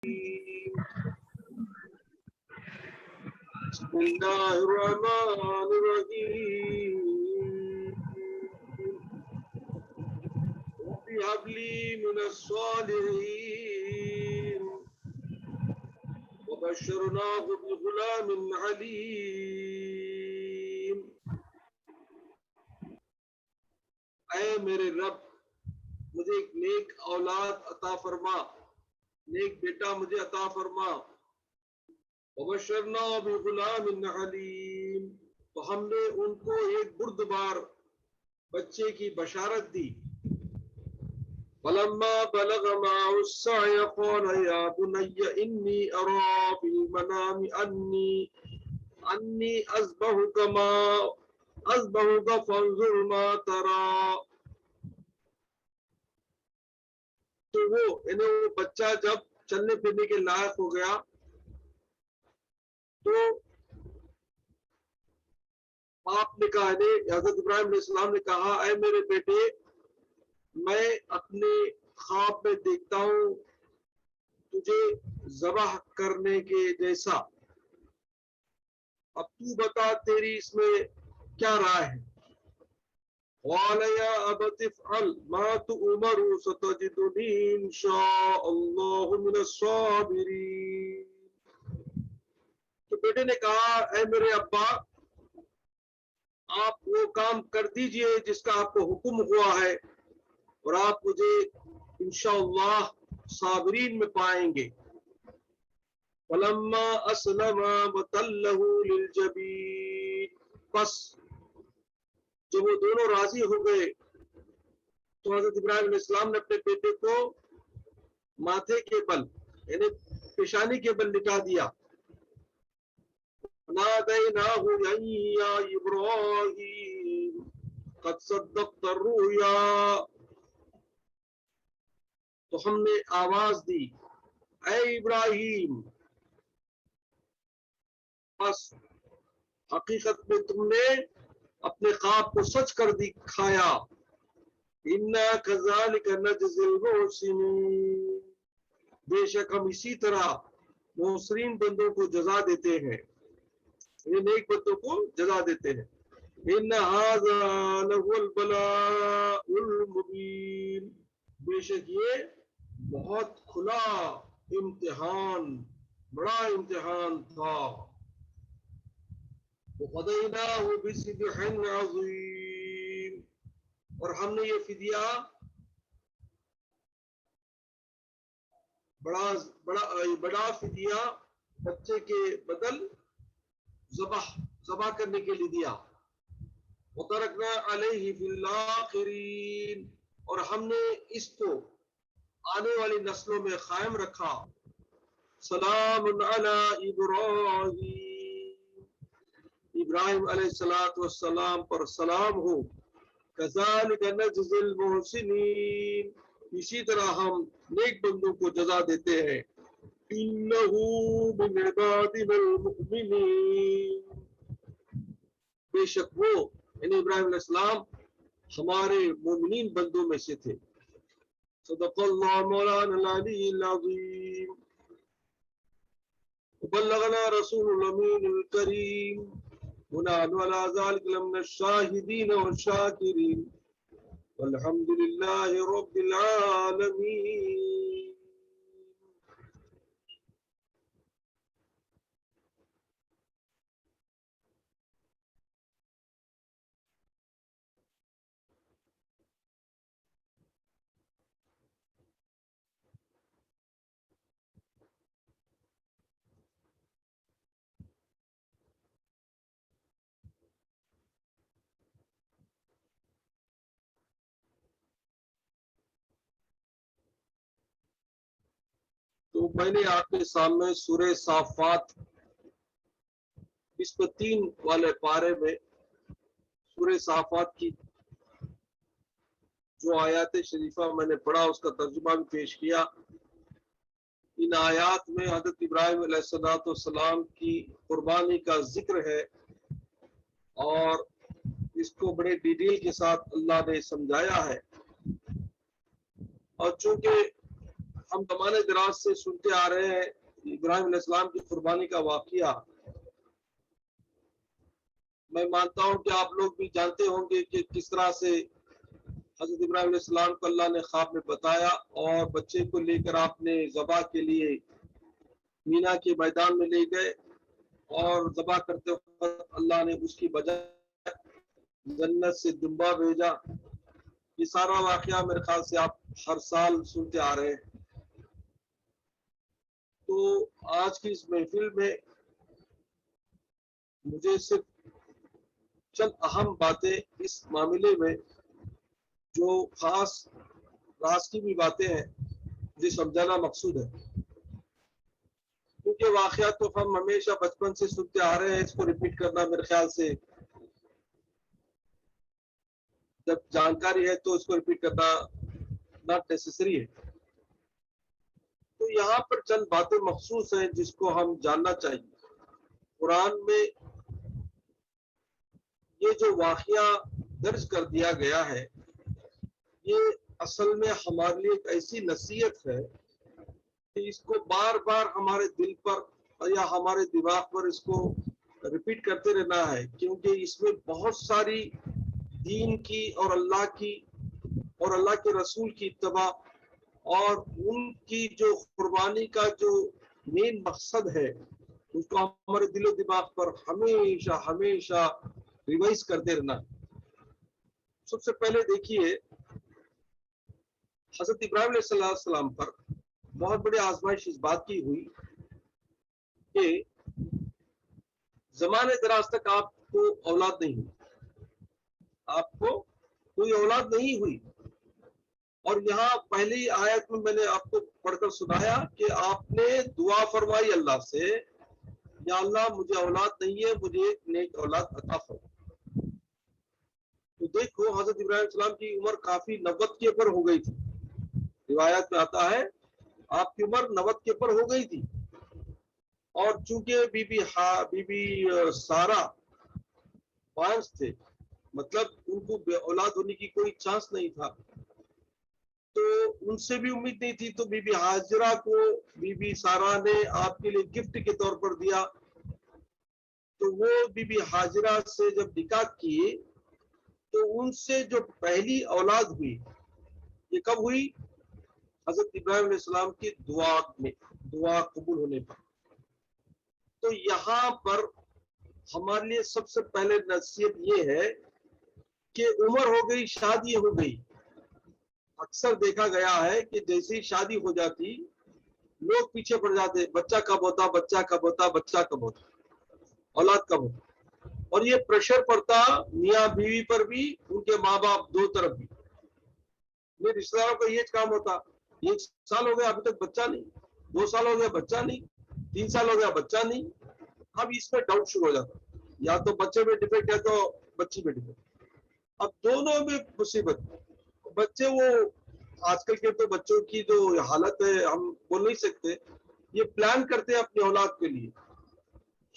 بسم الله الرحمن الرحيم رب هب لي من الصالحين وبشرناه بغلام عليم. اے میرے رب مجھے ایک نیک اولاد عطا فرما، نیک بیٹا مجھے عطا فرما. وبشرنا بغلام علیم، تو ہم نے ان کو ایک بردبار بچے کی بشارت دی. فلما بلغ معه السعي قال يا بني إني أرى في المنام أني أذبحك فانظر ما ترى. تو وہ بچہ جب چلنے پھرنے کے لائق ہو گیا تو باپ نے کہا، حضرت ابراہیم علیہ السلام نے کہا، اے میرے بیٹے میں اپنے خواب میں دیکھتا ہوں تجھے ذبح کرنے کے جیسا، اب تو بتا تیری اس میں کیا رائے ہے؟ قال يا أبت افعل ما تؤمر ستجدني إن شاء الله من الصابرين. تو بیٹے نے کہا، اے میرے ابا آپ وہ کام کر دیجئے جس کا آپ کو حکم ہوا ہے اور آپ مجھے انشاءاللہ صابرین میں پائیں گے. فلما اسلم وتله للجبین، پس جب وہ دونوں راضی ہو گئے تو حضرت ابراہیم علیہ السلام نے اپنے بیٹے کو ماتھے کے بل یعنی پیشانی کے بل لٹا دیا. نادیناہ یا ابراہیم قد صدقت الرؤیا، تو ہم نے آواز دی، اے ابراہیم بس حقیقت میں تم نے اپنے خواب کو سچ کر دکھایا. انا کذالک نجزی المحسنین، بے شک ہم اسی طرح محسنین بندوں کو جزا دیتے ہیں، نیک بندوں کو جزا دیتے ہیں. ان ھذا لہو البلاء المبین، بے شک یہ بہت کھلا امتحان، بڑا امتحان تھا. وَفَدَيْنَاهُ بِذِبْحٍ عَظِيمٍ، اور ہم نے یہ فدیہ بڑا فدیہ بچے کے بدل ذبح کرنے کے لیے دیا. وَتَرَكْنَا عَلَيْهِ فِي الْآخِرِينَ، اور ہم نے اس کو آنے والی نسلوں میں قائم رکھا. سلام علی ابراہیم علیہ السلام پر سلام ہو. کذالک نجزی المحسنین، اسی طرح ہم نیک بندوں کو جزا دیتے ہیں. انہ من عبادنا المؤمنین، بے شک وہ یعنی ابراہیم علیہ السلام ہمارے مومنین بندوں میں سے تھے. صدق اللہ مولانا العلی العظیم. وبلغنا رسول الامین الکریم ونحن على ذلك لمن الشاهدين والشاكرين والحمد لله رب العالمين. تو میں نے آپ کے سامنے سورہ صافات 23 والے پارے میں سورہ صافات کی جو آیات شریفہ میں نے پڑھا اس کا ترجمہ بھی پیش کیا. ان آیات میں حضرت ابراہیم علیہ السلام کی قربانی کا ذکر ہے اور اس کو بڑے ڈیٹیل کے ساتھ اللہ نے سمجھایا ہے. اور چونکہ ہم زمانے دراز سے سنتے آ رہے ہیں ابراہیم علیہ السلام کی قربانی کا واقعہ. میں مانتا ہوں کہ آپ لوگ بھی جانتے ہوں گے کہ کس طرح سے حضرت ابراہیم علیہ السلام کو اللہ نے خواب میں بتایا اور بچے کو لے کر آپ نے ذبح کے لیے مینا کے میدان میں لے گئے اور ذبح کرتے وقت اللہ نے اس کی بجائے جنت سے دمبا بھیجا. یہ سارا واقعہ میرے خیال سے آپ ہر سال سنتے آ رہے ہیں. تو آج کی اس محفل میں مجھے صرف چند اہم باتیں اس معاملے میں جو خاص راز کی بھی باتیں ہیں مجھے سمجھانا مقصود ہے، کیونکہ واقعات تو ہم ہمیشہ بچپن سے سنتے آ رہے ہیں. اس کو ریپیٹ کرنا میرے خیال سے جب جانکاری ہے تو اس کو ریپیٹ کرنا ناٹ نیسیسری ہے. تو یہاں پر چند باتیں مخصوص ہیں جس کو ہم جاننا چاہیے. قرآن میں یہ جو واقعہ درج کر دیا گیا ہے یہ اصل میں ہمارے لیے ایک ایسی نصیحت ہے کہ اس کو بار بار ہمارے دل پر یا ہمارے دماغ پر اس کو ریپیٹ کرتے رہنا ہے، کیونکہ اس میں بہت ساری دین کی اور اللہ کے رسول کی اتباع اور ان کی جو قربانی کا جو مین مقصد ہے اس کو ہمارے دل و دماغ پر ہمیشہ ہمیشہ ریوائز کرتے رہنا. سب سے پہلے دیکھیے حضرت ابراہیم علیہ السلام پر بہت بڑی آزمائش اس بات کی ہوئی کہ زمانے دراز تک آپ کو اولاد نہیں ہوئی، آپ کو کوئی اولاد نہیں ہوئی. اور یہاں پہلی آیت میں نے آپ کو پڑھ کر سنایا کہ آپ نے دعا فرمائی اللہ سے، یا اللہ مجھے اولاد نہیں ہے، مجھے ایک نیک اولاد عطا فرما. تو دیکھو حضرت ابراہیم علیہ السلام کی عمر کافی 90 کے اوپر ہو گئی تھی. روایت میں آتا ہے آپ کی عمر 90 کے اوپر ہو گئی تھی. اور چونکہ بی بی سارا پانچ تھے، مطلب ان کو بے اولاد ہونے کی کوئی چانس نہیں تھا، تو ان سے بھی امید نہیں تھی. تو بی بی حاجرہ کو بی بی سارا نے آپ کے لیے گفٹ کے طور پر دیا. تو وہ بی بی حاجرہ سے جب نکاح کیے تو ان سے جو پہلی اولاد ہوئی یہ کب ہوئی؟ حضرت ابراہیم علیہ السلام کی دعا قبول ہونے پر. تو یہاں پر ہمارے لیے سب سے پہلے نصیحت یہ ہے کہ عمر ہو گئی، شادی ہو گئی. اکثر دیکھا گیا ہے کہ جیسے ہی شادی ہو جاتی لوگ پیچھے پڑ جاتے، بچہ کب ہوتا، بچہ کب ہوتا، بچہ کب ہوتا، اولاد کب ہوتا. اور یہ پریشر پڑتا میاں بیوی پر بھی، ان کے ماں باپ دو طرف بھی. میرے رشتے داروں کا یہ کام ہوتا، 1 سال ہو گیا ابھی تک بچہ نہیں، 2 سال ہو گیا بچہ نہیں، 3 سال ہو گیا بچہ نہیں. اب اس میں ڈاؤٹ شروع ہو جاتا، یا تو بچے میں ڈیفیکٹ ہے تو بچی میں ڈیفیکٹ. اب دونوں میں مصیبت. بچے وہ آج کل کے تو بچوں کی جو حالت ہے ہم بول نہیں سکتے. یہ پلان کرتے ہیں اپنی اولاد کے لیے،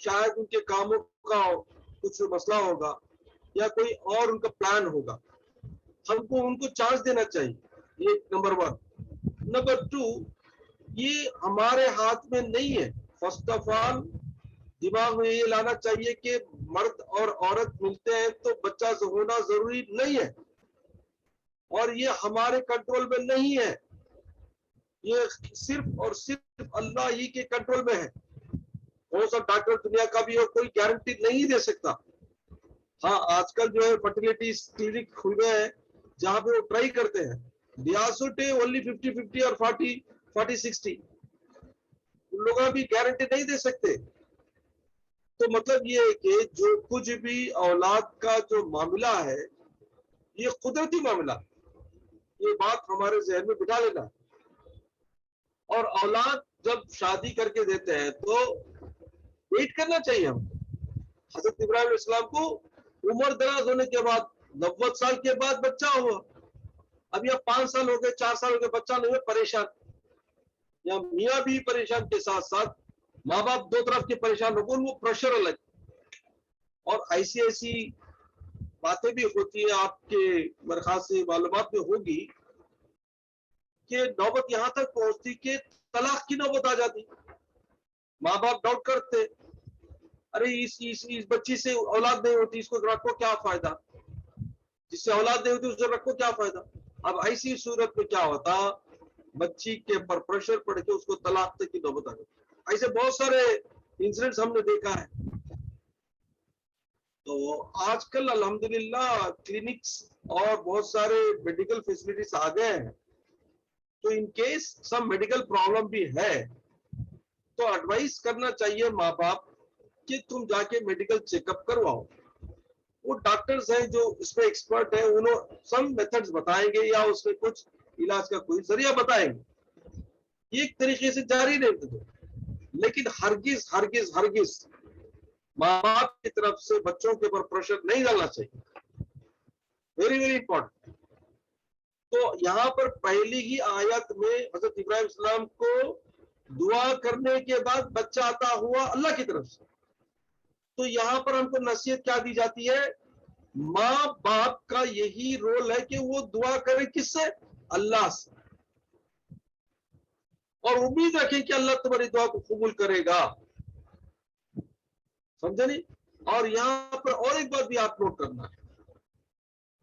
شاید ان کے کاموں کا کچھ مسئلہ ہوگا یا کوئی اور ان کا پلان ہوگا. ہم کو ان کو چانس دینا چاہیے، یہ نمبر 1. نمبر 2 یہ ہمارے ہاتھ میں نہیں ہے. فرسٹ آف آل دماغ میں یہ لانا چاہیے کہ مرد اور عورت ملتے ہیں تو بچہ ہونا ضروری نہیں ہے، اور یہ ہمارے کنٹرول میں نہیں ہے. یہ صرف اور صرف اللہ ہی کے کنٹرول میں ہے. کون سا ڈاکٹر دنیا کا بھی ہو کوئی گارنٹی نہیں دے سکتا. ہاں آج کل جو ہے فرٹیلیٹی کلینک کھل گئے ہیں جہاں پہ وہ ٹرائی کرتے ہیں. they also take only 50-50 اور 40-60. ان لوگوں بھی گارنٹی نہیں دے سکتے. تو مطلب یہ ہے کہ جو کچھ بھی اولاد کا جو معاملہ ہے یہ قدرتی معاملہ، یہ بات ہمارے ذہن میں بٹھا لینا. اور اولاد جب شادی کر کے دیتے ہیں تو ویٹ کرنا چاہیے ہم. حضرت ابراہیم علیہ السلام کو عمر دراز ہونے کے بعد 90 سال کے بعد بچہ ہوا. ابھی اب 5 سال ہو گئے، 4 سال ہو گئے، بچہ نہیں ہوئے، پریشان. یا میاں بھی پریشان کے ساتھ ساتھ ماں باپ دو طرف کے پریشان ہو گئے، وہ پریشر الگ. اور ایسی باتیں بھی ہوتی ہیں آپ کے میرے خیال سے معلومات میں ہوگی کہ نوبت یہاں تک پہنچتی کہ طلاق کی نوبت آ جاتی. ماں باپ ڈاؤٹ کرتے, ارے اس بچی سے اولاد نہیں ہوتی, اس کو رکھو کیا فائدہ, جس سے اولاد نہیں ہوتی اسے رکھو کیا فائدہ. اب ایسی صورت میں کیا ہوتا, بچی کے پر پریشر پڑ کے اس کو طلاق تک کی نوبت آ گئی. ایسے بہت سارے انسیڈنٹس ہم نے دیکھا ہے. تو آج کل الحمدللہ کلینکس اور بہت سارے میڈیکل فیسلٹیز آ گئے ہیں, تو in case some medical problem بھی ہے تو ایڈوائز کرنا چاہیے ماں باپ کہ تم جا کے میڈیکل چیک اپ کرواؤ. وہ ڈاکٹرز ہیں جو اس میں ایکسپرٹ ہیں, انہوں سم میتھڈز بتائیں گے یا اس میں کچھ علاج کا کوئی ذریعہ بتائیں گے. یہ ایک طریقے سے جاری رہتے تھے, لیکن ہرگز ہرگز ہرگز ماں باپ کی طرف سے بچوں کے اوپر پریشر نہیں ڈالنا چاہیے. Very very important. تو یہاں پر پہلی ہی آیت میں حضرت ابراہیم السلام کو دعا کرنے کے بعد بچہ عطا ہوا اللہ کی طرف سے. تو یہاں پر ہم کو نصیحت کیا دی جاتی ہے, ماں باپ کا یہی رول ہے کہ وہ دعا کرے کس سے, اللہ سے, اور امید رکھیں کہ اللہ تمہاری دعا کو قبول کرے گا. سمجھے نہیں؟ اور یہاں پر اور ایک بات بھی آپ نوٹ کرنا ہے,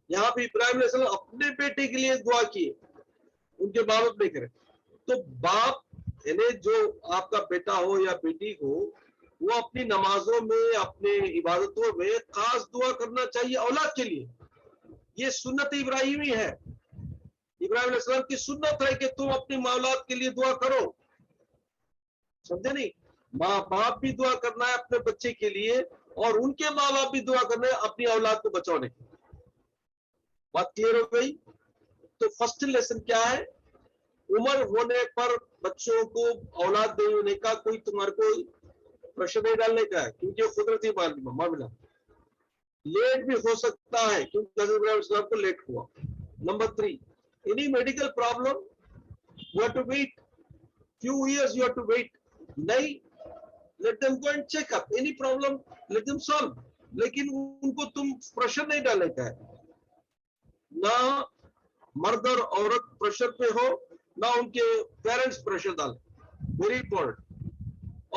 یہاں پہ ابراہیم علیہ السلام اپنے بیٹے کے لیے دعا کیے, ان کے باپ نہیں کرے. تو باپ یعنی جو آپ کا بیٹا ہو یا بیٹی ہو, وہ اپنی نمازوں میں اپنے عبادتوں میں خاص دعا کرنا چاہیے اولاد کے لیے. یہ سنت ابراہیمی ہے. ابراہیم علیہ السلام کی سنت ہے کہ تم اپنی اولاد کے لیے دعا کرو. سمجھے نہیں؟ ماں باپ بھی دعا کرنا ہے اپنے بچے کے لیے, اور ان کے ماں باپ بھی دعا کرنا ہے اپنی اولاد کو بچانے کے. بات کلیئر ہو گئی؟ تو فرسٹ لیسن کیا ہے, عمر ہونے پر بچوں کو اولاد نہیں ہونے کا کوئی تمہارے کو پریشر نہیں ڈالنے کا ہے, کیونکہ قدرتی معاملہ. لیٹ بھی ہو سکتا ہے کیونکہ حضرت ابراہیم السلام کو لیٹ ہوا. Number 3, any medical problem you have to wait few years, you have to wait. نہیں, let them go and check up any problem, let them solve. لیکن ان کو تم پریشر نہیں ڈالنے کا ہے. نہ مرد اور عورت پریشر پہ ہو, نہ ان کے پیرنٹس پریشر ڈالیں. Very important.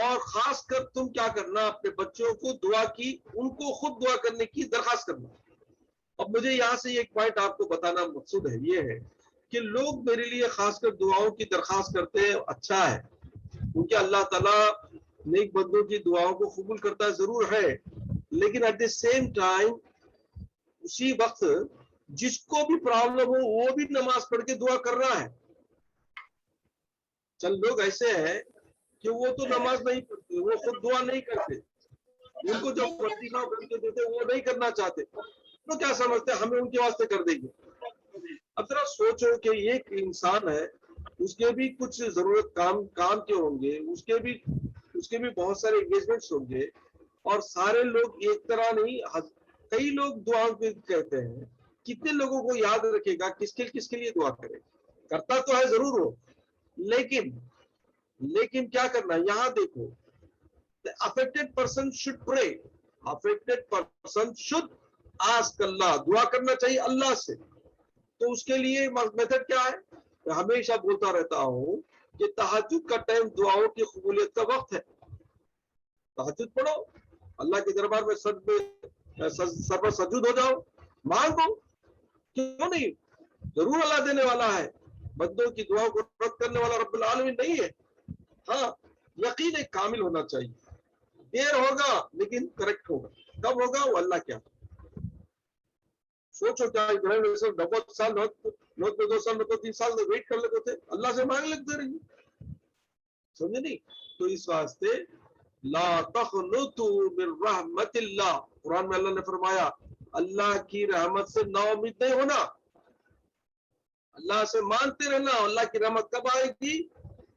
اور خاص کر تم کیا کرنا, اپنے بچوں کو دعا کی, ان کو خود دعا کرنے کی درخواست کرنا. اب مجھے یہاں سے ایک پوائنٹ آپ کو بتانا مقصود ہے, یہ ہے کہ لوگ میرے لیے خاص کر دعاؤں کی درخواست کرتے ہیں, اچھا ہے, کیونکہ اللہ تعالیٰ نیک بندوں کی دعاؤں کو قبول کرتا ضرور ہے, لیکن ایٹ دی سیم ٹائم اسی وقت جس کو بھی پرابلم ہو وہ بھی نماز پڑھ کے دعا کر رہا ہے. چل لوگ ایسے ہیں کہ وہ تو نماز نہیں پڑھتے, وہ خود دعا نہیں کرتے, ان کو جو وظیفہ بن کے دیتے وہ نہیں کرنا چاہتے, تو کیا سمجھتے ہمیں ان کے واسطے کر دیں گے. اب ذرا سوچو کہ ایک انسان ہے, اس کے بھی کچھ ضرورت کام کے ہوں گے, اس کے بھی بہت سارے انگیجمنٹس ہوں گے, اور سارے لوگ ایک طرح نہیں, کئی لوگ دعا کہتے ہیں. کتنے لوگوں کو یاد رکھے گا کس کے لیے دعا کرے, کرتا تو ہے ضرور ہو, لیکن کیا کرنا, یہاں دیکھو, the affected person should pray, affected person should ask اللہ, دعا کرنا چاہیے اللہ سے. تو اس کے لیے میتھڈ کیا ہے, میں ہمیشہ بولتا رہتا ہوں کہ تہجد کا ٹائم دعاؤں کی قبولیت کا وقت ہے. تہجد پڑھو, اللہ کے دربار میں سر پر سجود ہو جاؤ, مانگو, کیوں نہیں, ضرور اللہ دینے والا ہے. بندوں کی دعاؤں کو رد کرنے والا رب العالمین نہیں ہے. ہاں, یقین کامل ہونا چاہیے, دیر ہوگا لیکن کریکٹ ہوگا. کب ہوگا وہ اللہ کیا. سوچو کیا ابراہیم علیہ السلام 90 سال لوگ 2 سال میں 3 سال میں ویٹ کر لیتے تھے, اللہ سے مانگ لیتے رہیے. سمجھے نہیں؟ تو اس واسطے لا تقنطوا من رحمت اللہ, قرآن میں اللہ نے فرمایا اللہ کی رحمت سے نا امید نہیں ہونا, اللہ سے مانگتے رہنا. اللہ کی رحمت کب آئے گی,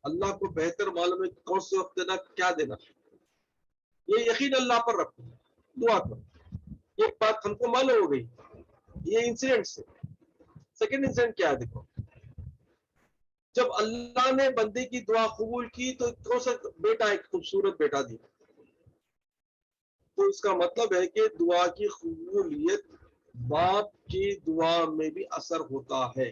اللہ کو بہتر معلوم ہے کون سے وقت دینا, کیا دینا. یہ یقین اللہ پر رکھو, دعا کرو. ایک بات ہم کو معلوم ہو گئی یہ انسیڈنٹ سے. سیکنڈ انسیڈنٹ کیا ہے, دیکھو, جب اللہ نے بندے کی دعا قبول کی تو کون سا بیٹا, ایک خوبصورت بیٹا دیا. تو اس کا مطلب ہے کہ دعا کی قبولیت باپ کی دعا میں بھی اثر ہوتا ہے.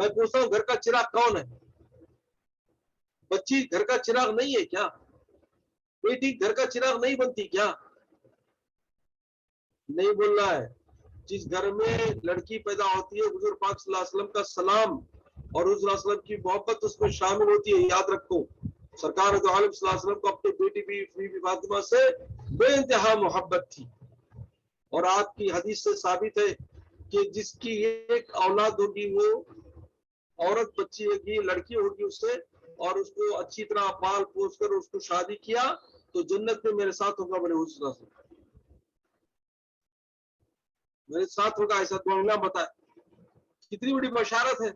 میں پوچھتا ہوں گھر کا چراغ کون ہے؟ بچی گھر کا چراغ نہیں ہے کیا؟ بیٹی گھر کا چراغ نہیں بنتی کیا؟ نہیں بولنا ہے. جس گھر میں لڑکی پیدا ہوتی ہے حضور پاک صلی اللہ علیہ وسلم کا سلام اور حضور صلی اللہ علیہ وسلم کی محبت اس میں شامل ہوتی ہے. یاد رکھو سرکار دو عالم صلی اللہ علیہ وسلم کو اپنی بیٹی بی فاطمہ سے بے انتہا محبت تھی. اور آپ کی حدیث سے ثابت ہے کہ جس کی ایک اولاد ہوگی وہ عورت بچی ہوگی لڑکی ہوگی اس سے اور اس کو اچھی طرح پال پوس کر اس کو شادی کیا تو جنت میں میرے ساتھ ہوگا. بڑے حضور صلی اللہ علیہ وسلم میرے ساتھ ہوگا ایسا معاملہ بتایا. کتنی بڑی بشارت ہے.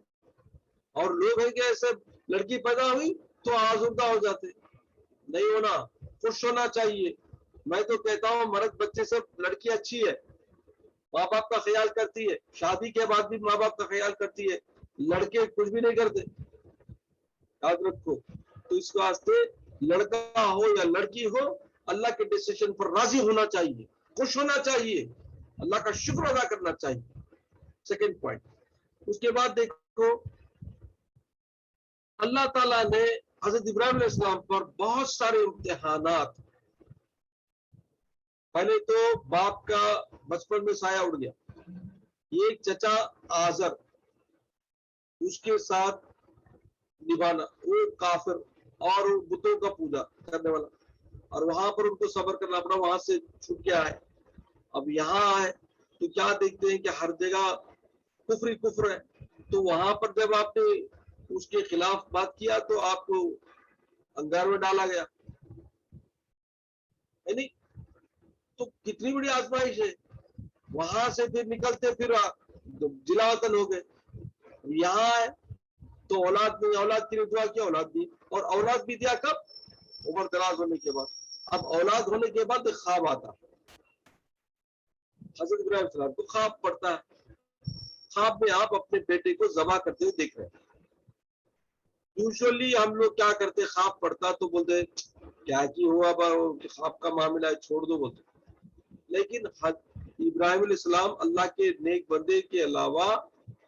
اور لوگ ہیں کہ ایسے لڑکی پیدا ہوئی تو آزردہ ہو جاتے. نہیں ہونا, خوش ہونا چاہیے. میں تو کہتا ہوں مرد بچے سے لڑکی اچھی ہے, ماں باپ کا خیال کرتی ہے, شادی کے بعد بھی ماں باپ کا خیال کرتی ہے. لڑکے کچھ بھی نہیں کرتے, یاد رکھو. تو اس واسطے لڑکا ہو یا لڑکی ہو اللہ کے ڈیسیشن پر راضی ہونا چاہیے, خوش ہونا چاہیے, اللہ کا شکر ادا کرنا چاہیے. Second point. اس کے بعد دیکھو اللہ تعالیٰ نے حضرت ابراہیم علیہ السلام پر بہت سارے امتحانات. پہلے تو باپ کا بچپن میں سایہ اڑ گیا. ایک چچا آزر اس کے ساتھ نبھانا, وہ کافر اور بتوں کا پوجا کرنے والا, اور وہاں پر ان کو صبر کرنا پڑا, وہاں سے چھوٹ کے آئے. اب یہاں آئے تو کیا دیکھتے ہیں کہ ہر جگہ کفر ہی کفر ہے. تو وہاں پر جب آپ نے اس کے خلاف بات کیا تو آپ کو انگار میں ڈالا گیا. یعنی تو کتنی بڑی آزمائش ہے. وہاں سے پھر نکلتے پھر جلا وطن ہو گئے. یہاں آئے تو اولاد نہیں, اولاد کے لیے دعا کیا, اولاد دی, اور اولاد بھی دیا کب؟ عمر دراز ہونے کے بعد. اب اولاد ہونے کے بعد خواب آتا. حضرت ابراہیم السلام کو خواب پڑتا ہے. خواب میں آپ اپنے بیٹے کو ذبح کرتے ہوئے دیکھ رہے ہیں. یوزلی ہم لوگ کیا کرتے, خواب پڑتا تو بولتے کیا کی ہوا خواب کا معاملہ ہے چھوڑ دو بولتے. لیکن ابراہیم علیہ السلام اللہ کے نیک بندے کے علاوہ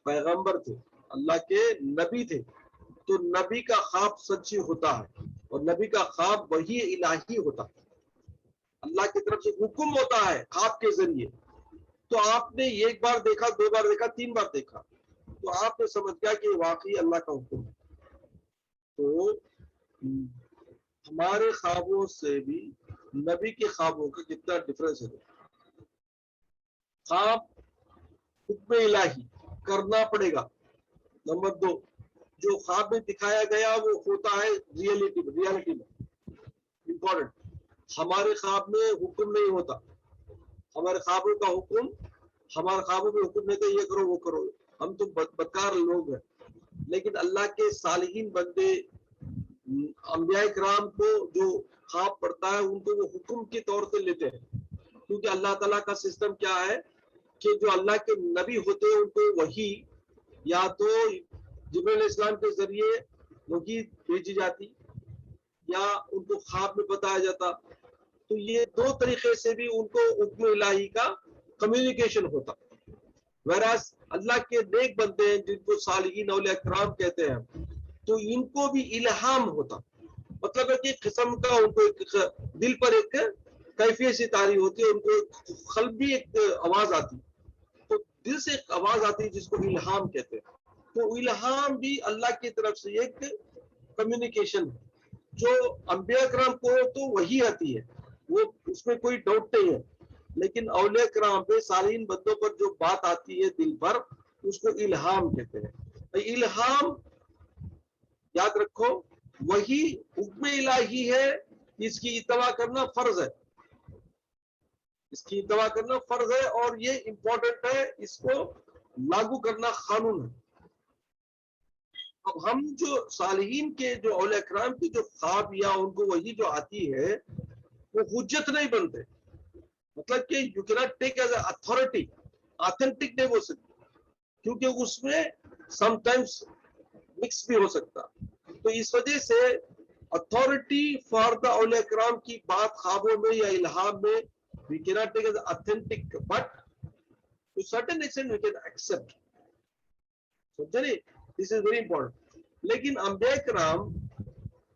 پیغمبر تھے, اللہ کے نبی تھے. تو نبی کا خواب سچی ہوتا ہے, اور نبی کا خواب وحی الہی ہوتا ہے, اللہ کی طرف سے حکم ہوتا ہے خواب کے ذریعے. تو آپ نے ایک بار دیکھا, دو بار دیکھا, تین بار دیکھا تو آپ نے سمجھ گیا کہ واقعی اللہ کا حکم ہے. تو ہمارے خوابوں سے بھی نبی کے خوابوں کا کتنا ڈفرنس ہے. خواب حکم الہی کرنا پڑے گا. نمبر دو, جو خواب میں دکھایا گیا وہ ہوتا ہے ریئلٹی میں. امپورٹنٹ, ہمارے خواب میں حکم نہیں ہوتا. ہمارے خوابوں کا حکم, ہمارے خوابوں میں حکم نہیں تھا یہ کرو وہ کرو. ہم تو بدکار لوگ ہیں. لیکن اللہ کے صالحین بندے انبیاء کرام کو جو خواب پڑتا ہے ان کو وہ حکم کے طور سے لیتے ہیں. کیونکہ اللہ تعالیٰ کا سسٹم کیا ہے کہ جو اللہ کے نبی ہوتے ہیں ان کو وحی یا تو جبرائیل علیہ السلام کے ذریعے وحی بھیجی جاتی یا ان کو خواب میں بتایا جاتا. تو یہ دو طریقے سے بھی ان کو حکم الہی کا کمیونیکیشن ہوتا. ویراز اللہ کے نیک بندے ہیں جن کو صالحین اولیاء کرام کہتے ہیں, تو ان کو بھی الہام ہوتا. مطلب ہے کہ قسم کا ان کو ایک دل پر ایک کیفیت سی طاری ہوتی ہے, ان کو قلبی ایک آواز آتی. تو دل سے ایک آواز آتی ہے جس کو الہام کہتے ہیں. تو الہام بھی اللہ کی طرف سے ایک کمیونیکیشن ہے. جو انبیاء کرام کو تو وہی آتی ہے, وہ اس میں کوئی ڈاؤٹ نہیں ہے. لیکن اولیاء کرام پہ صالحین بندوں پر جو بات آتی ہے دل پر, اس کو الہام کہتے ہیں. الہام یاد رکھو وہی حکم الہی ہے, اس کی اتباع کرنا فرض ہے. اس کی اتباع کرنا فرض ہے اور یہ امپورٹنٹ ہے, اس کو لاگو کرنا قانون ہے. اب ہم جو صالحین کے جو اولیاء کرام کی جو خواب یا ان کو وہی جو آتی ہے وہ حجت نہیں بنتے. مطلب کہ you can't take as a authority, authentic نہیں ہو سکتی, کیونکہ اس میں سم ٹائمس مکس بھی ہو سکتا. تو اس وجہ سے اتھارٹی فار دا اولیاء کرام کی بات خوابوں میں یا الہام میں we cannot take as authentic, but to certain extent we can accept. سمجھے نہیں, دس از ویری امپورٹنٹ. لیکن انبیاء کرام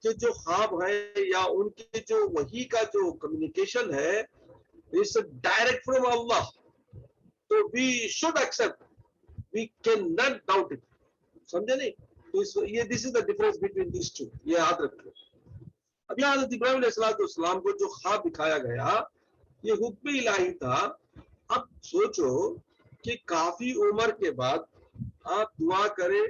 کے جو خواب ہیں یا ان کے جو وحی کا جو کمیونیکیشن ہے اٹس ڈائریکٹ فرام اللہ. تو we should accept, we can not doubt it. سمجھے نہیں؟ تو یہ this is the difference between these two, یہ یاد رکھو. اب یہاں حضرت ابراہیم علیہ السلام کو جو خواب دکھایا گیا یہ حکم الہی تھا. اب سوچو کہ کافی عمر کے بعد آپ دعا کرے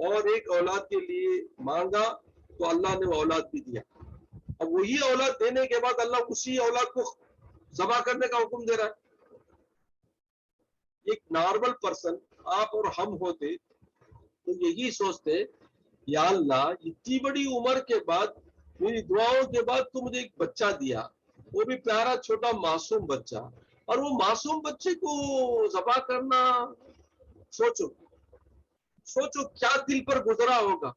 اور ایک اولاد کے لیے مانگا تو اللہ نے وہ اولاد بھی دیا. اب وہی اولاد دینے کے بعد اللہ اسی اولاد کو ذبح کرنے کا حکم دے رہا ہے. ایک نارمل پرسن آپ اور ہم ہوتے تو یہی سوچتے, یا اللہ اتنی بڑی عمر کے بعد میری دعاؤں کے بعد تو مجھے ایک بچہ دیا, وہ بھی پیارا چھوٹا معصوم بچہ, اور وہ معصوم بچے کو ذبح کرنا, سوچو سوچو کیا دل پر گزرا ہوگا.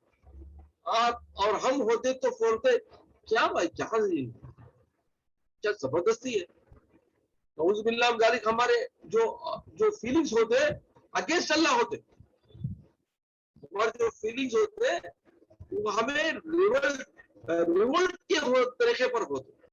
آپ اور ہم ہوتے تو بولتے کیا بھائی کیا زبردستی ہے. نعوذ باللہ من ذالک, ہمارے جو فیلنگز ہوتے اگینسٹ اللہ ہوتے, ہمارے جو فیلنگز ہوتے وہ ہمیں ریولٹ کے طریقے پر ہوتے.